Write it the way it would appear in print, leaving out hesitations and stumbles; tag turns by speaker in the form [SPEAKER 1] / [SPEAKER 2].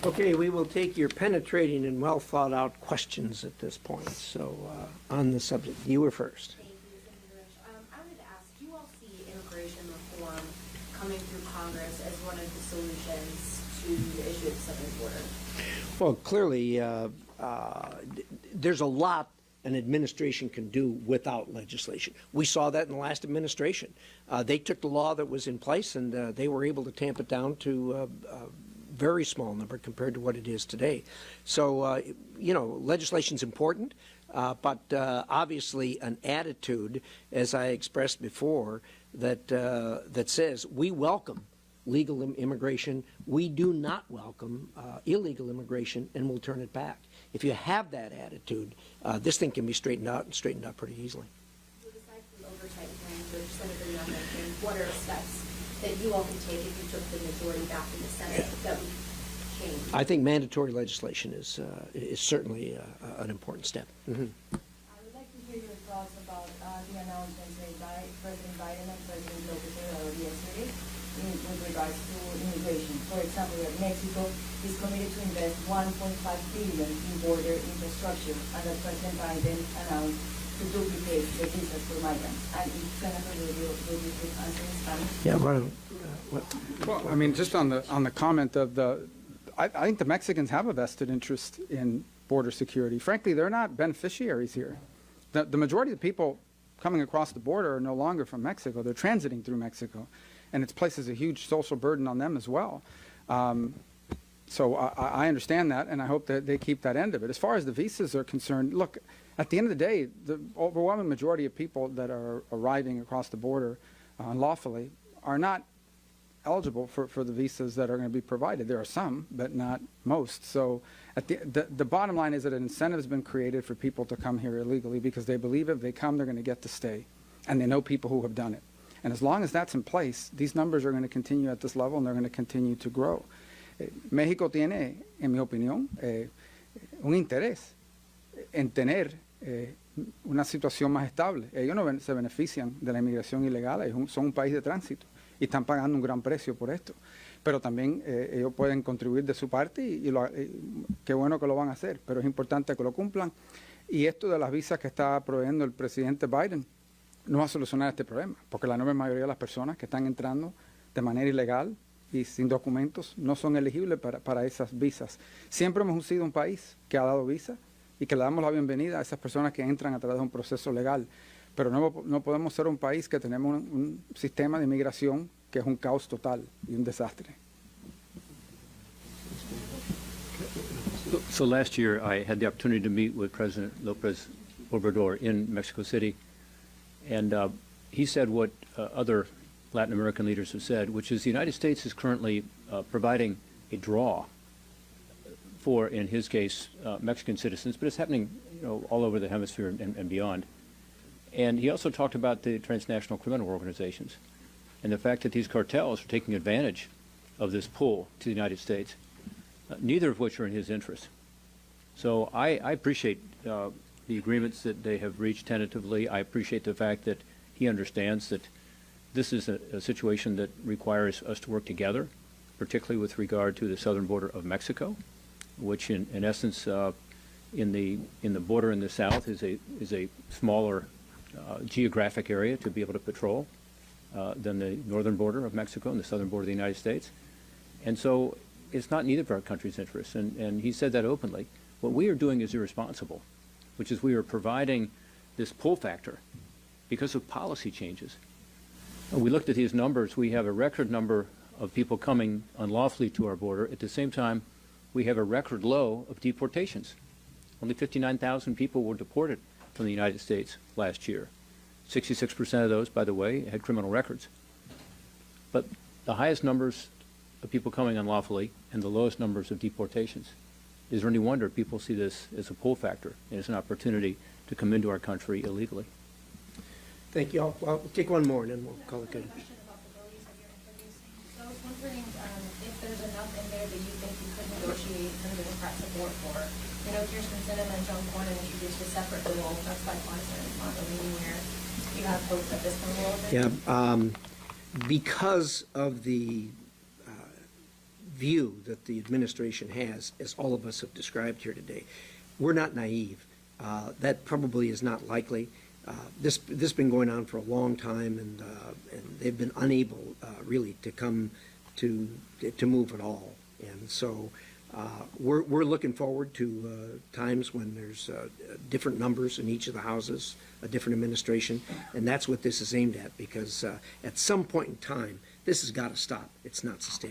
[SPEAKER 1] Okay, we will take your penetrating and well-thought-out questions at this point. So, on the subject, you were first.
[SPEAKER 2] Thank you, Senator Rich. I wanted to ask, do you all see immigration reform coming through Congress as one of the solutions to the issue of the southern border?
[SPEAKER 1] Well, clearly, there's a lot an administration can do without legislation. We saw that in the last administration. They took the law that was in place and they were able to tamp it down to a very small number compared to what it is today. So, legislation's important, but obviously an attitude, as I expressed before, that says we welcome legal immigration, we do not welcome illegal immigration, and we'll turn it back. If you have that attitude, this thing can be straightened out and straightened out pretty easily.
[SPEAKER 2] So aside from oversight hearings, which Senator Young mentioned, what are steps that you all can take if you took the majority back in the Senate that would change?
[SPEAKER 1] I think mandatory legislation is certainly an important step. Mm-hmm.
[SPEAKER 3] I would like to hear your thoughts about the announcements made by President Biden and President Lopez Obrador yesterday with regards to immigration. For example, that Mexico is committed to invest $1.5 billion in border infrastructure, and that President Biden announced to duplicate the visas for migrants. And if Senator Rubio could answer in Spanish.
[SPEAKER 1] Yeah,
[SPEAKER 4] Well, I mean, just on the comment of I think the Mexicans have a vested interest in border security. Frankly, they're not beneficiaries here. The majority of the people coming across the border are no longer from Mexico. They're transiting through Mexico, and it places a huge social burden on them as well. So I understand that, and I hope that they keep that end of it. As far as the visas are concerned, look, at the end of the day, the overwhelming majority of people that are arriving across the border unlawfully are not eligible for the visas that are going to be provided. There are some, but not most. So at the bottom line is that an incentive has been created for people to come here illegally because they believe if they come, they're going to get to stay, and they know people who have done it. And as long as that's in place, these numbers are going to continue at this level, and they're going to continue to grow. México tiene, en mi opinión, un interés en tener una situación más estable. Ellos no se benefician de la inmigración ilegal, ellos son un país de tránsito y están pagando un gran precio por esto. Pero también ellos pueden contribuir de su parte y qué bueno que lo van a hacer, pero es importante que lo cumplan. Y esto de las visas que está proveyendo el presidente Biden no va a solucionar este problema, porque la enorme mayoría de las personas que están entrando de manera ilegal y sin documentos no son elegibles para esas visas. Siempre hemos sido un país que ha dado visas y que le damos la bienvenida a esas personas que entran a través de un proceso legal, pero no podemos ser un país que tenemos un sistema de inmigración que es un caos total y un desastre.
[SPEAKER 5] So last year I had the opportunity to meet with President Lopez Obrador in Mexico City, and he said what other Latin American leaders have said, which is the United States is currently providing a draw for, in his case, Mexican citizens, but it's happening, all over the hemisphere and beyond. And he also talked about the transnational criminal organizations and the fact that these cartels are taking advantage of this pull to the United States, neither of which are in his interest. So I appreciate the agreements that they have reached tentatively. I appreciate the fact that he understands that this is a situation that requires us to work together, particularly with regard to the southern border of Mexico, which in essence, in the border in the south is a smaller geographic area to be able to patrol than the northern border of Mexico and the southern border of the United States. And so it's not in either of our country's interests, and he said that openly. What we are doing is irresponsible, which is we are providing this pull factor because of policy changes. We looked at these numbers. We have a record number of people coming unlawfully to our border. At the same time, we have a record low of deportations. Only 59,000 people were deported from the United States last year. 66% of those, by the way, had criminal records. But the highest numbers of people coming unlawfully and the lowest numbers of deportations. Is there any wonder people see this as a pull factor and as an opportunity to come into our country illegally?
[SPEAKER 1] Thank you all. Well, we'll take one more and then we'll call it good.
[SPEAKER 2] Question about the values that you're introducing. So I was wondering if there's enough in there that you think you could negotiate some Democrat support for. Kirsten Sinema and John Cornyn introduced a separate bill that's bipartisan. It's not really anywhere. You have hopes that this one will?
[SPEAKER 1] Yeah, because of the view that the administration has, as all of us have described here today. We're not naive. That probably is not likely. This has been going on for a long time, and they've been unable really to come to move at all. And so we're looking forward to times when there's different numbers in each of the houses, a different administration, and that's what this is aimed at, because at some point in time, this has got to stop. It's not sustainable.